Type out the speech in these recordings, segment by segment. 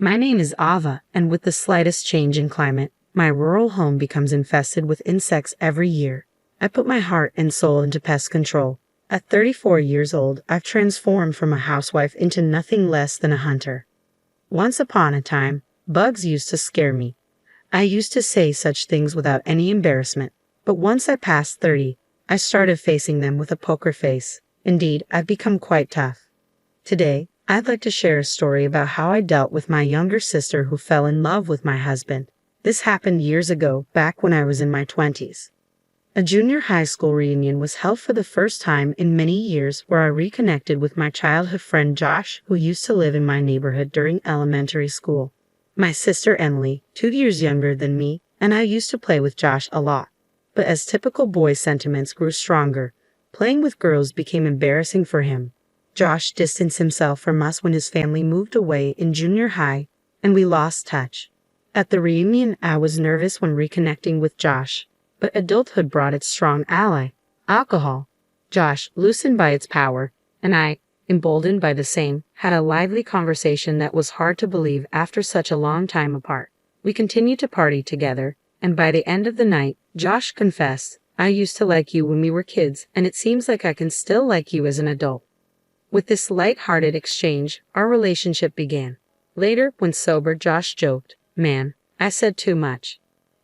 My name is Ava, and with the slightest change in climate, my rural home becomes infested with insects every year. I put my heart and soul into pest control. At 34 years old, I've transformed from a housewife into nothing less than a hunter. Once upon a time, bugs used to scare me. I used to say such things without any embarrassment, but once I passed 30, I started facing them with a poker face. Indeed, I've become quite tough. Today, I'd like to share a story about how I dealt with my younger sister who fell in love with my husband. This happened years ago, back when I was in my 20s. A junior high school reunion was held for the first time in many years, where I reconnected with my childhood friend Josh, who used to live in my neighborhood during elementary school. My sister Emily, 2 years younger than me, and I used to play with Josh a lot. But as typical boy sentiments grew stronger, playing with girls became embarrassing for him. Josh distanced himself from us when his family moved away in junior high, and we lost touch. At the reunion, I was nervous when reconnecting with Josh, but adulthood brought its strong ally, alcohol. Josh, loosened by its power, and I, emboldened by the same, had a lively conversation that was hard to believe after such a long time apart. We continued to party together, and by the end of the night, Josh confessed, "I used to like you when we were kids, and it seems like I can still like you as an adult." With this light-hearted exchange, our relationship began. Later, when sober, Josh joked, "Man, I said too much.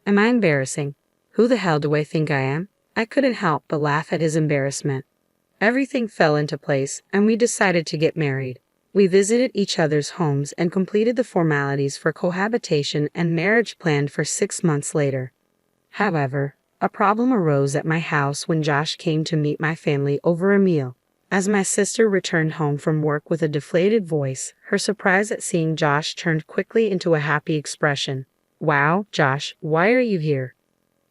Am I embarrassing? Who the hell do I think I am?" I couldn't help but laugh at his embarrassment. Everything fell into place, and we decided to get married. We visited each other's homes and completed the formalities for cohabitation and marriage planned for 6 months later. However, a problem arose at my house when Josh came to meet my family over a meal. As my sister returned home from work with a deflated voice, her surprise at seeing Josh turned quickly into a happy expression. "Wow, Josh, why are you here?"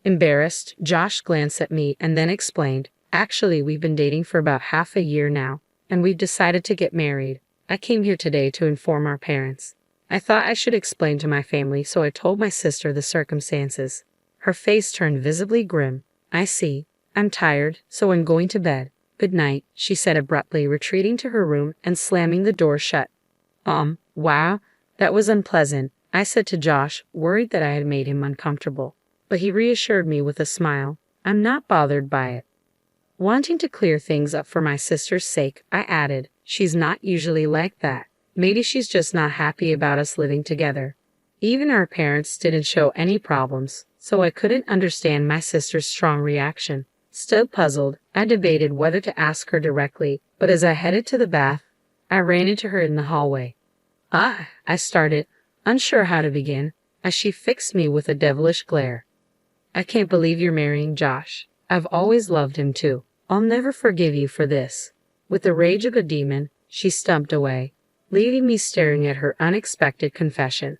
Embarrassed, Josh glanced at me and then explained, "Actually, we've been dating for about half a year now, and we've decided to get married. I came here today to inform our parents." I thought I should explain to my family, so I told my sister the circumstances. Her face turned visibly grim. "I see. I'm tired, so I'm going to bed. Good night," she said abruptly, retreating to her room and slamming the door shut. Wow, that was unpleasant," I said to Josh, worried that I had made him uncomfortable. But he reassured me with a smile. "I'm not bothered by it." Wanting to clear things up for my sister's sake, I added, "She's not usually like that. Maybe she's just not happy about us living together." Even our parents didn't show any problems, so I couldn't understand my sister's strong reaction. Still puzzled, I debated whether to ask her directly, but as I headed to the bath, I ran into her in the hallway. I started, unsure how to begin, as she fixed me with a devilish glare. "I can't believe you're marrying Josh. I've always loved him too. I'll never forgive you for this." With the rage of a demon, she stumped away, leaving me staring at her unexpected confession.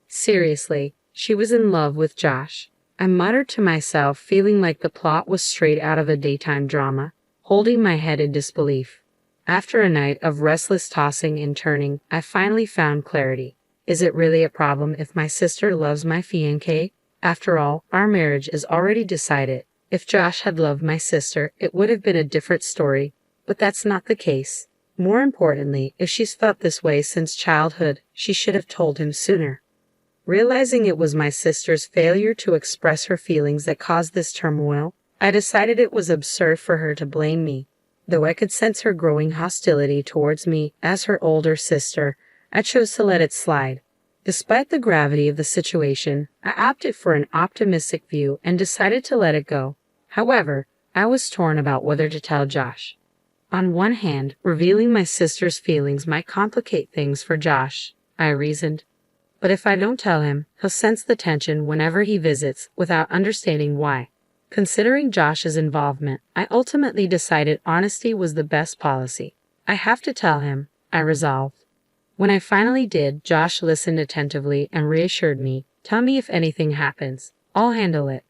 Seriously, she was in love with Josh. I muttered to myself, feeling like the plot was straight out of a daytime drama, holding my head in disbelief. After a night of restless tossing and turning, I finally found clarity. Is it really a problem if my sister loves my fiancé? After all, our marriage is already decided. If Josh had loved my sister, it would have been a different story, but that's not the case. More importantly, if she's felt this way since childhood, she should have told him sooner. Realizing it was my sister's failure to express her feelings that caused this turmoil, I decided it was absurd for her to blame me. Though I could sense her growing hostility towards me as her older sister, I chose to let it slide. Despite the gravity of the situation, I opted for an optimistic view and decided to let it go. However, I was torn about whether to tell Josh. On one hand, revealing my sister's feelings might complicate things for Josh, I reasoned. But if I don't tell him, he'll sense the tension whenever he visits without understanding why. Considering Josh's involvement, I ultimately decided honesty was the best policy. I have to tell him, I resolved. When I finally did, Josh listened attentively and reassured me, "Tell me if anything happens. I'll handle it."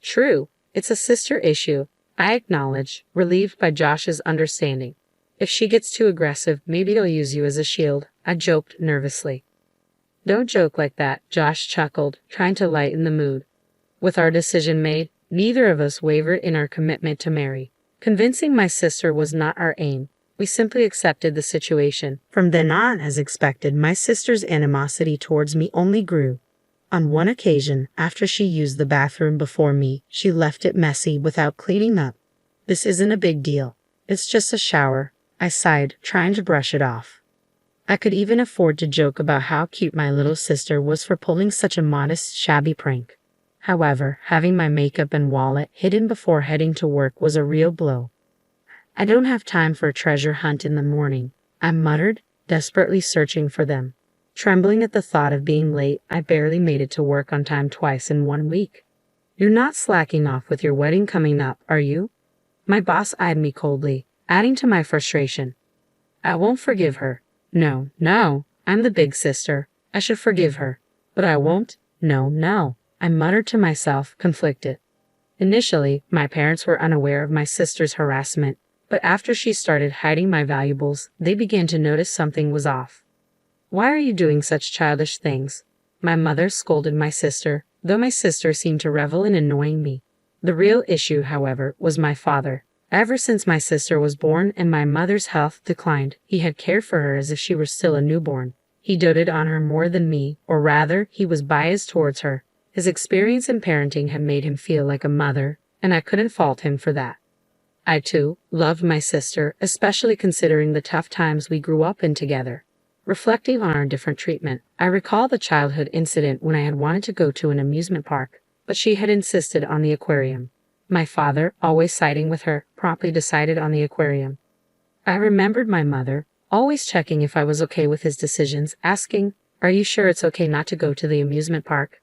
"True, it's a sister issue," I acknowledged, relieved by Josh's understanding. "If she gets too aggressive, maybe I'll use you as a shield," I joked nervously. "Don't joke like that," Josh chuckled, trying to lighten the mood. With our decision made, neither of us wavered in our commitment to marry. Convincing my sister was not our aim. We simply accepted the situation. From then on, as expected, my sister's animosity towards me only grew. On one occasion, after she used the bathroom before me, she left it messy without cleaning up. "This isn't a big deal. It's just a shower," I sighed, trying to brush it off. I could even afford to joke about how cute my little sister was for pulling such a modest, shabby prank. However, having my makeup and wallet hidden before heading to work was a real blow. "I don't have time for a treasure hunt in the morning," I muttered, desperately searching for them. Trembling at the thought of being late, I barely made it to work on time twice in 1 week. "You're not slacking off with your wedding coming up, are you?" My boss eyed me coldly, adding to my frustration. "I won't forgive her." No, I'm the big sister. I should forgive her. But I won't. No, I muttered to myself, conflicted. Initially, my parents were unaware of my sister's harassment, but after she started hiding my valuables, they began to notice something was off. "Why are you doing such childish things?" My mother scolded my sister, though my sister seemed to revel in annoying me. The real issue, however, was my father. Ever since my sister was born and my mother's health declined, he had cared for her as if she were still a newborn. He doted on her more than me, or rather, he was biased towards her. His experience in parenting had made him feel like a mother, and I couldn't fault him for that. I, too, loved my sister, especially considering the tough times we grew up in together. Reflecting on our different treatment, I recall the childhood incident when I had wanted to go to an amusement park, but she had insisted on the aquarium. My father, always siding with her, promptly decided on the aquarium. I remembered my mother, always checking if I was okay with his decisions, asking, "Are you sure it's okay not to go to the amusement park?"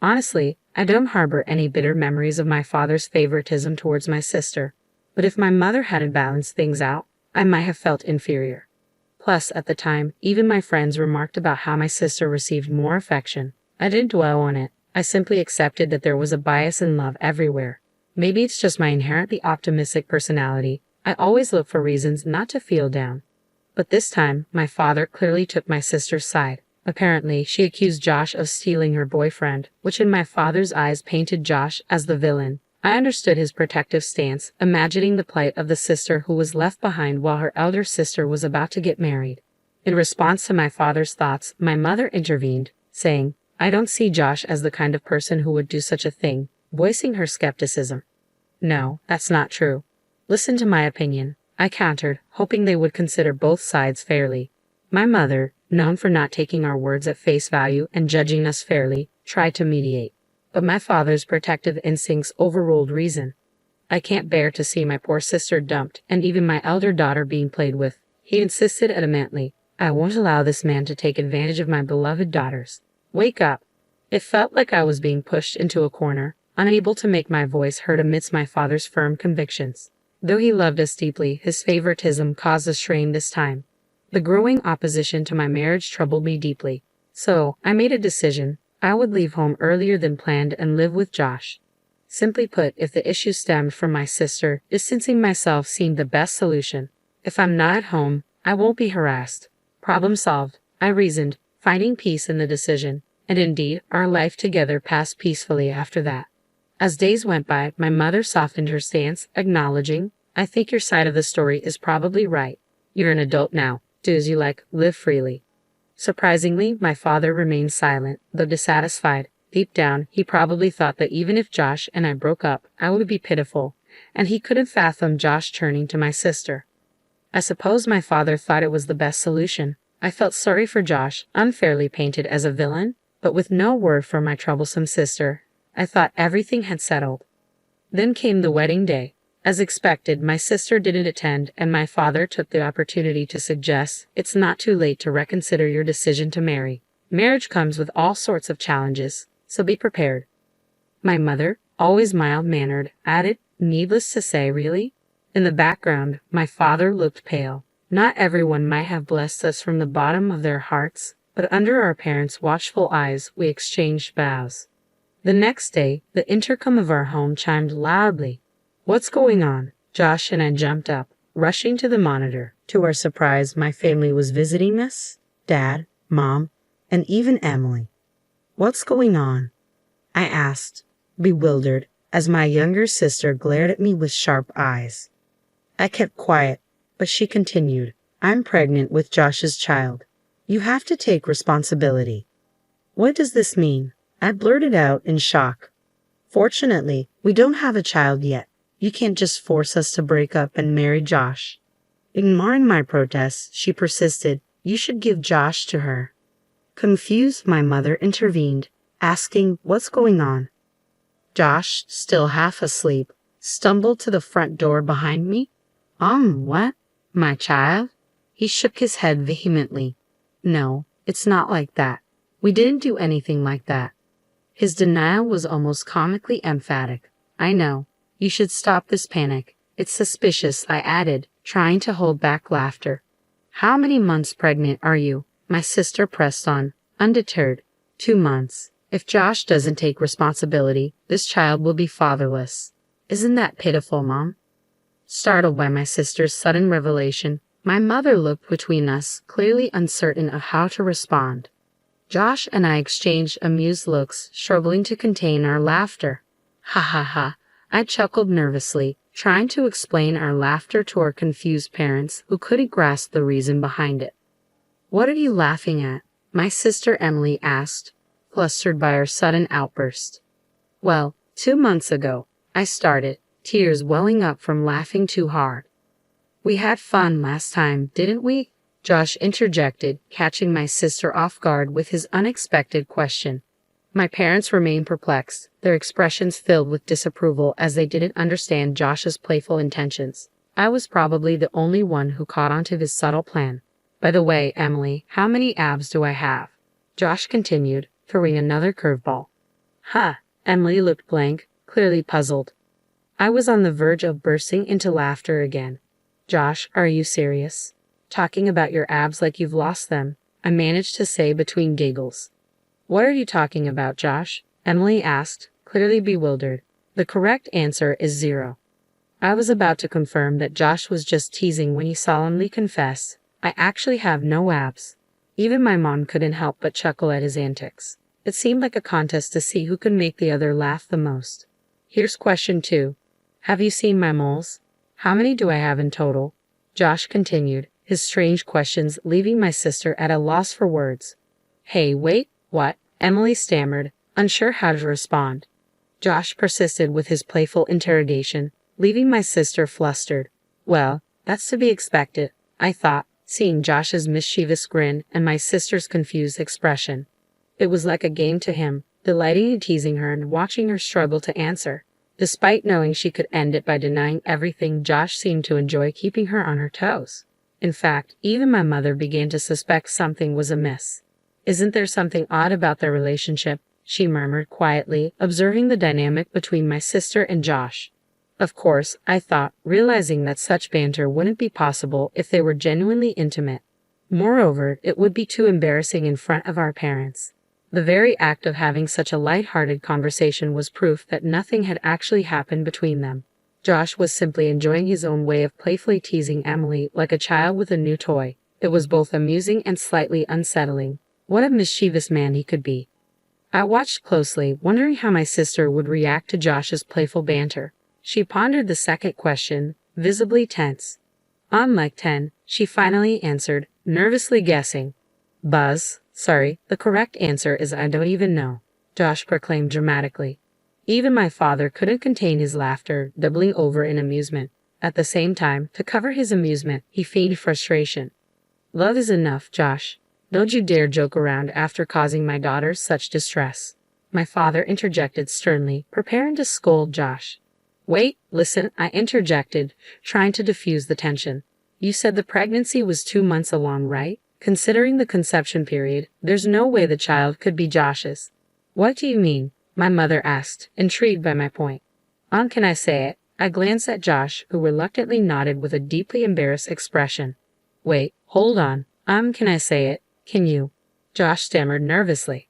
Honestly, I don't harbor any bitter memories of my father's favoritism towards my sister, but if my mother hadn't balanced things out, I might have felt inferior. Plus, at the time, even my friends remarked about how my sister received more affection. I didn't dwell on it. I simply accepted that there was a bias in love everywhere. Maybe it's just my inherently optimistic personality. I always look for reasons not to feel down. But this time, my father clearly took my sister's side. Apparently, she accused Josh of stealing her boyfriend, which in my father's eyes painted Josh as the villain. I understood his protective stance, imagining the plight of the sister who was left behind while her elder sister was about to get married. In response to my father's thoughts, my mother intervened, saying, "I don't see Josh as the kind of person who would do such a thing," voicing her skepticism. "No, that's not true. Listen to my opinion," I countered, hoping they would consider both sides fairly. My mother, known for not taking our words at face value and judging us fairly, tried to mediate. But my father's protective instincts overruled reason. "I can't bear to see my poor sister dumped and even my elder daughter being played with," he insisted adamantly. "I won't allow this man to take advantage of my beloved daughters. Wake up." It felt like I was being pushed into a corner, unable to make my voice heard amidst my father's firm convictions. Though he loved us deeply, his favoritism caused a strain this time. The growing opposition to my marriage troubled me deeply. So, I made a decision. I would leave home earlier than planned and live with Josh. Simply put, if the issue stemmed from my sister, distancing myself seemed the best solution. If I'm not at home, I won't be harassed. Problem solved, I reasoned, finding peace in the decision. And indeed, our life together passed peacefully after that. As days went by, my mother softened her stance, acknowledging, "I think your side of the story is probably right. You're an adult now. Do as you like, live freely." Surprisingly, my father remained silent, though dissatisfied. Deep down, he probably thought that even if Josh and I broke up, I would be pitiful, and he couldn't fathom Josh turning to my sister. I suppose my father thought it was the best solution. I felt sorry for Josh, unfairly painted as a villain, but with no word from my troublesome sister, I thought everything had settled. Then came the wedding day. As expected, my sister didn't attend, and my father took the opportunity to suggest, "It's not too late to reconsider your decision to marry. Marriage comes with all sorts of challenges, so be prepared." My mother, always mild-mannered, added, "Needless to say, really?" In the background, my father looked pale. Not everyone might have blessed us from the bottom of their hearts, but under our parents' watchful eyes, we exchanged vows. The next day, the intercom of our home chimed loudly. "What's going on?" Josh and I jumped up, rushing to the monitor. To our surprise, my family was visiting us, Dad, Mom, and even Emily. "What's going on?" I asked, bewildered, as my younger sister glared at me with sharp eyes. I kept quiet, But she continued, I'm pregnant with Josh's child. You have to take responsibility. What does this mean? I blurted out in shock. Fortunately, we don't have a child yet. You can't just force us to break up and marry Josh. Ignoring my protests, she persisted, you should give Josh to her. Confused, my mother intervened, asking, what's going on? Josh, still half asleep, stumbled to the front door behind me. What? My child? He shook his head vehemently. No, it's not like that. We didn't do anything like that. His denial was almost comically emphatic. I know. You should stop this panic. It's suspicious, I added, trying to hold back laughter. How many months pregnant are you? My sister pressed on, undeterred. 2 months. If Josh doesn't take responsibility, this child will be fatherless. Isn't that pitiful, Mom? Startled by my sister's sudden revelation, my mother looked between us, clearly uncertain of how to respond. Josh and I exchanged amused looks, struggling to contain our laughter. Ha ha ha, I chuckled nervously, trying to explain our laughter to our confused parents who couldn't grasp the reason behind it. What are you laughing at? My sister Emily asked, flustered by our sudden outburst. Well, 2 months ago, I started, tears welling up from laughing too hard. We had fun last time, didn't we? Josh interjected, catching my sister off guard with his unexpected question. My parents remained perplexed, their expressions filled with disapproval as they didn't understand Josh's playful intentions. I was probably the only one who caught on to his subtle plan. By the way, Emily, how many abs do I have? Josh continued, throwing another curveball. Ha! Emily looked blank, clearly puzzled. I was on the verge of bursting into laughter again. Josh, are you serious? Talking about your abs like you've lost them, I managed to say between giggles. What are you talking about, Josh? Emily asked, clearly bewildered. The correct answer is 0. I was about to confirm that Josh was just teasing when he solemnly confessed, I actually have no abs. Even my mom couldn't help but chuckle at his antics. It seemed like a contest to see who could make the other laugh the most. Here's question 2. Have you seen my moles? How many do I have in total? Josh continued, his strange questions leaving my sister at a loss for words. Hey, wait, what? Emily stammered, unsure how to respond. Josh persisted with his playful interrogation, leaving my sister flustered. Well, that's to be expected, I thought, seeing Josh's mischievous grin and my sister's confused expression. It was like a game to him, delighting in teasing her and watching her struggle to answer. Despite knowing she could end it by denying everything, Josh seemed to enjoy keeping her on her toes. In fact, even my mother began to suspect something was amiss. Isn't there something odd about their relationship? She murmured quietly, observing the dynamic between my sister and Josh. Of course, I thought, realizing that such banter wouldn't be possible if they were genuinely intimate. Moreover, it would be too embarrassing in front of our parents. The very act of having such a light-hearted conversation was proof that nothing had actually happened between them. Josh was simply enjoying his own way of playfully teasing Emily like a child with a new toy. It was both amusing and slightly unsettling. What a mischievous man he could be. I watched closely, wondering how my sister would react to Josh's playful banter. She pondered the second question, visibly tense. On like 10, she finally answered, nervously guessing. Buzz. Sorry, the correct answer is I don't even know, Josh proclaimed dramatically. Even my father couldn't contain his laughter, doubling over in amusement. At the same time, to cover his amusement, he feigned frustration. Love is enough, Josh. Don't you dare joke around after causing my daughter such distress. My father interjected sternly, preparing to scold Josh. Wait, listen, I interjected, trying to diffuse the tension. You said the pregnancy was 2 months along, right? Considering the conception period, there's no way the child could be Josh's. What do you mean? My mother asked, intrigued by my point. Can I say it? I glanced at Josh, who reluctantly nodded with a deeply embarrassed expression. Wait, hold on. Can I say it? Can you? Josh stammered nervously.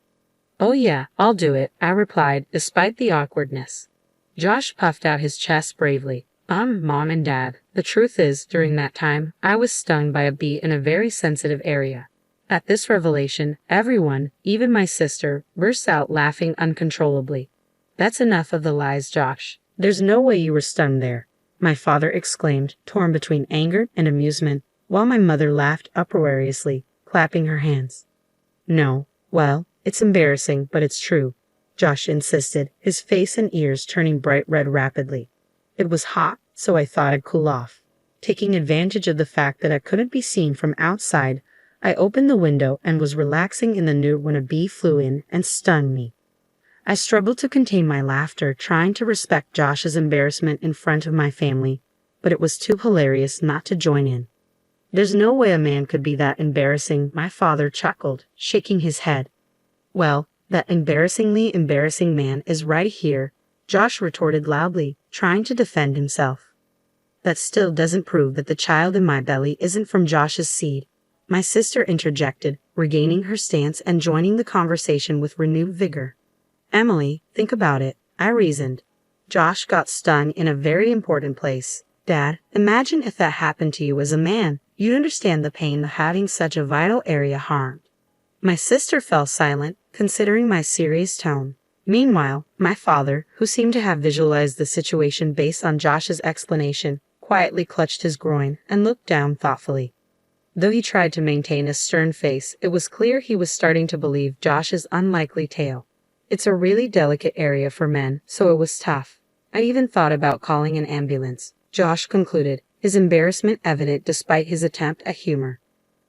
Oh yeah, I'll do it, I replied, despite the awkwardness. Josh puffed out his chest bravely. Mom and Dad, the truth is, during that time, I was stung by a bee in a very sensitive area. At this revelation, everyone, even my sister, burst out laughing uncontrollably. That's enough of the lies, Josh. There's no way you were stung there. my father exclaimed, torn between anger and amusement, while my mother laughed uproariously, clapping her hands. No, well, it's embarrassing, but it's true, Josh insisted, his face and ears turning bright red rapidly. It was hot, so I thought I'd cool off. Taking advantage of the fact that I couldn't be seen from outside, I opened the window and was relaxing in the nude when a bee flew in and stung me. I struggled to contain my laughter, trying to respect Josh's embarrassment in front of my family, but it was too hilarious not to join in. There's no way a man could be that embarrassing, my father chuckled, shaking his head. Well, that embarrassingly embarrassing man is right here, Josh retorted loudly, trying to defend himself. That still doesn't prove that the child in my belly isn't from Josh's seed, my sister interjected, regaining her stance and joining the conversation with renewed vigor. Emily, think about it, I reasoned. Josh got stung in a very important place. Dad, imagine if that happened to you as a man. You'd understand the pain of having such a vital area harmed. My sister fell silent, considering my serious tone. Meanwhile, my father, who seemed to have visualized the situation based on Josh's explanation, quietly clutched his groin and looked down thoughtfully. Though he tried to maintain a stern face, it was clear he was starting to believe Josh's unlikely tale. It's a really delicate area for men, so it was tough. I even thought about calling an ambulance, Josh concluded, his embarrassment evident despite his attempt at humor.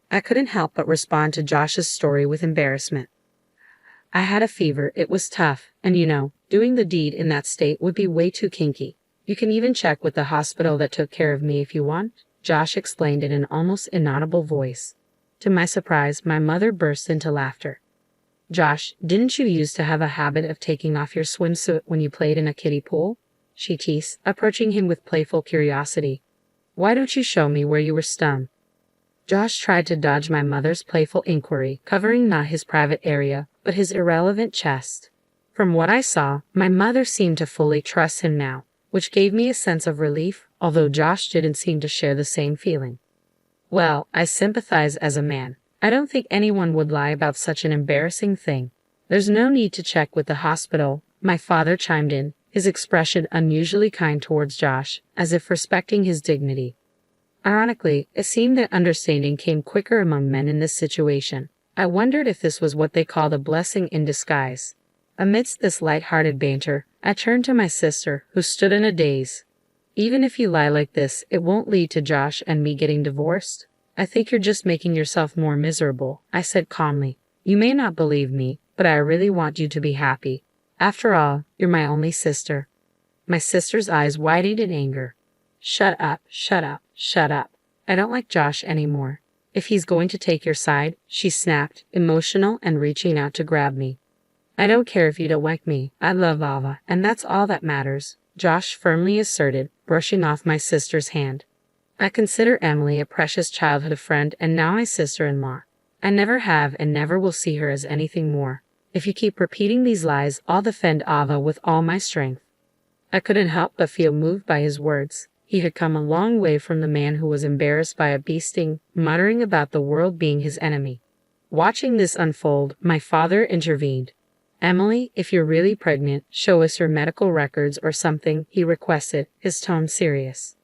I couldn't help but respond to Josh's story with embarrassment. I had a fever, it was tough, and doing the deed in that state would be way too kinky. You can even check with the hospital that took care of me if you want, Josh explained in an almost inaudible voice. To my surprise, my mother burst into laughter. Josh, didn't you used to have a habit of taking off your swimsuit when you played in a kiddie pool? She teased, approaching him with playful curiosity. Why don't you show me where you were stung? Josh tried to dodge my mother's playful inquiry, covering not his private area, but his irrelevant chest. From what I saw, my mother seemed to fully trust him now, which gave me a sense of relief, although Josh didn't seem to share the same feeling. Well, I sympathize as a man. I don't think anyone would lie about such an embarrassing thing. There's no need to check with the hospital, my father chimed in, his expression unusually kind towards Josh, as if respecting his dignity. Ironically, it seemed that understanding came quicker among men in this situation. I wondered if this was what they called a blessing in disguise. Amidst this light-hearted banter, I turned to my sister, who stood in a daze. Even if you lie like this, it won't lead to Josh and me getting divorced. I think you're just making yourself more miserable, I said calmly. You may not believe me, but I really want you to be happy. After all, you're my only sister. My sister's eyes widened in anger. Shut up, shut up, shut up. I don't like Josh anymore. If he's going to take your side, she snapped, emotional and reaching out to grab me. I don't care if you don't like me. I love Ava, and that's all that matters, Josh firmly asserted, brushing off my sister's hand. I consider Emily a precious childhood friend and now my sister-in-law. I never have and never will see her as anything more. If you keep repeating these lies, I'll defend Ava with all my strength. I couldn't help but feel moved by his words. He had come a long way from the man who was embarrassed by a bee sting, muttering about the world being his enemy. Watching this unfold, my father intervened. Emily, if you're really pregnant, show us your medical records or something, he requested, his tone serious.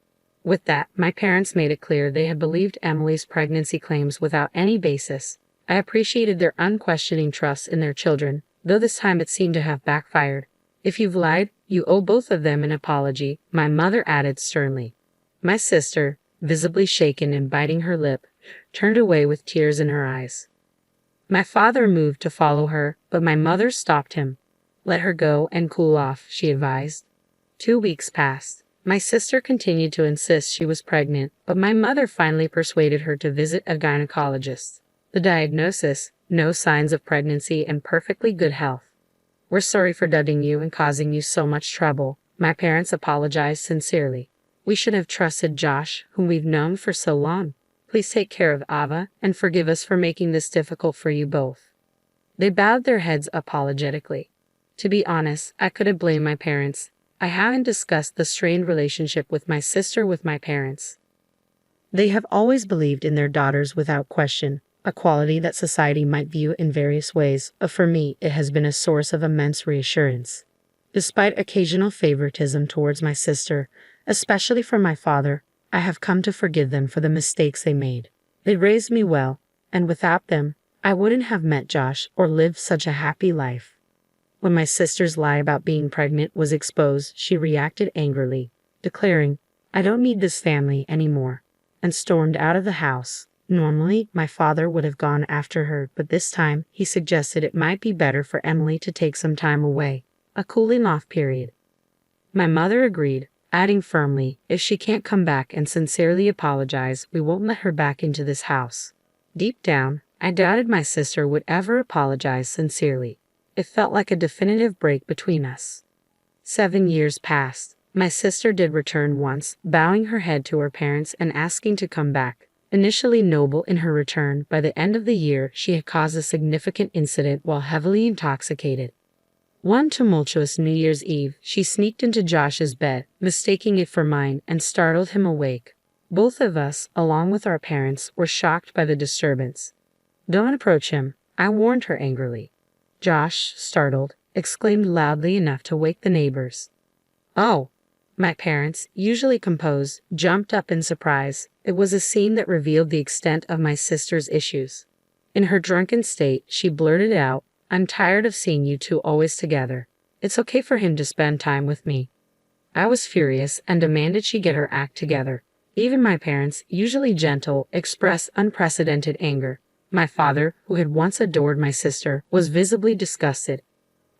With that, my parents made it clear they had believed Emily's pregnancy claims without any basis. I appreciated their unquestioning trust in their children, though this time it seemed to have backfired. If you've lied, you owe both of them an apology, my mother added sternly. My sister, visibly shaken and biting her lip, turned away with tears in her eyes. My father moved to follow her, but my mother stopped him. Let her go and cool off, she advised. 2 weeks passed. My sister continued to insist she was pregnant, but my mother finally persuaded her to visit a gynecologist. The diagnosis, no signs of pregnancy and perfectly good health. We're sorry for dudding you and causing you so much trouble, my parents apologized sincerely. We should have trusted Josh, whom we've known for so long. Please take care of Ava and forgive us for making this difficult for you both. They bowed their heads apologetically. To be honest, I couldn't blame my parents. I haven't discussed the strained relationship with my sister with my parents. They have always believed in their daughters without question, a quality that society might view in various ways. For me, it has been a source of immense reassurance. Despite occasional favoritism towards my sister, especially from my father, I have come to forgive them for the mistakes they made. They raised me well, and without them, I wouldn't have met Josh or lived such a happy life. When my sister's lie about being pregnant was exposed, she reacted angrily, declaring, "I don't need this family anymore," and stormed out of the house. Normally, my father would have gone after her, but this time he suggested it might be better for Emily to take some time away, a cooling off period. My mother agreed, adding firmly, "If she can't come back and sincerely apologize, we won't let her back into this house." Deep down, I doubted my sister would ever apologize sincerely. It felt like a definitive break between us. 7 years passed. My sister did return once, bowing her head to her parents and asking to come back. Initially noble in her return, by the end of the year she had caused a significant incident while heavily intoxicated. One tumultuous New Year's Eve, she sneaked into Josh's bed, mistaking it for mine, and startled him awake. Both of us, along with our parents, were shocked by the disturbance. "Don't approach him," I warned her angrily. Josh, startled, exclaimed loudly enough to wake the neighbors. "Oh!" My parents, usually composed, jumped up in surprise. It was a scene that revealed the extent of my sister's issues. In her drunken state, she blurted out, "I'm tired of seeing you two always together. It's okay for him to spend time with me." I was furious and demanded she get her act together. Even my parents, usually gentle, expressed unprecedented anger. My father, who had once adored my sister, was visibly disgusted.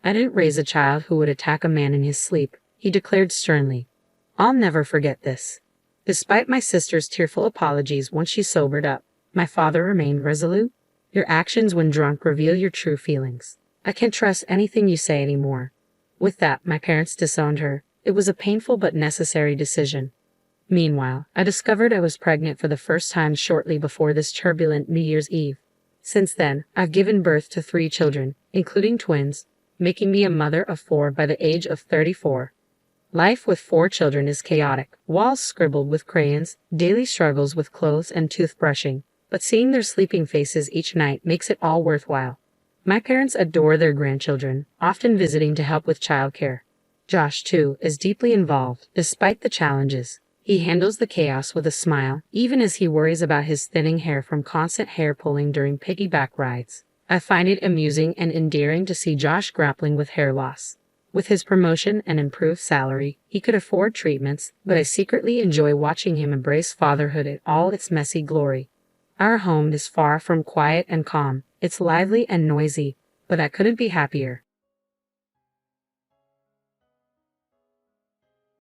"I didn't raise a child who would attack a man in his sleep," he declared sternly. "I'll never forget this." Despite my sister's tearful apologies once she sobered up, my father remained resolute. "Your actions when drunk reveal your true feelings. I can't trust anything you say anymore." With that, my parents disowned her. It was a painful but necessary decision. Meanwhile, I discovered I was pregnant for the first time shortly before this turbulent New Year's Eve. Since then, I've given birth to 3 children, including twins, making me a mother of 4 by the age of 34. Life with 4 children is chaotic, walls scribbled with crayons, daily struggles with clothes and toothbrushing, but seeing their sleeping faces each night makes it all worthwhile. My parents adore their grandchildren, often visiting to help with childcare. Josh, too, is deeply involved, despite the challenges. He handles the chaos with a smile, even as he worries about his thinning hair from constant hair pulling during piggyback rides. I find it amusing and endearing to see Josh grappling with hair loss. With his promotion and improved salary, he could afford treatments, but I secretly enjoy watching him embrace fatherhood in all its messy glory. Our home is far from quiet and calm. It's lively and noisy, but I couldn't be happier.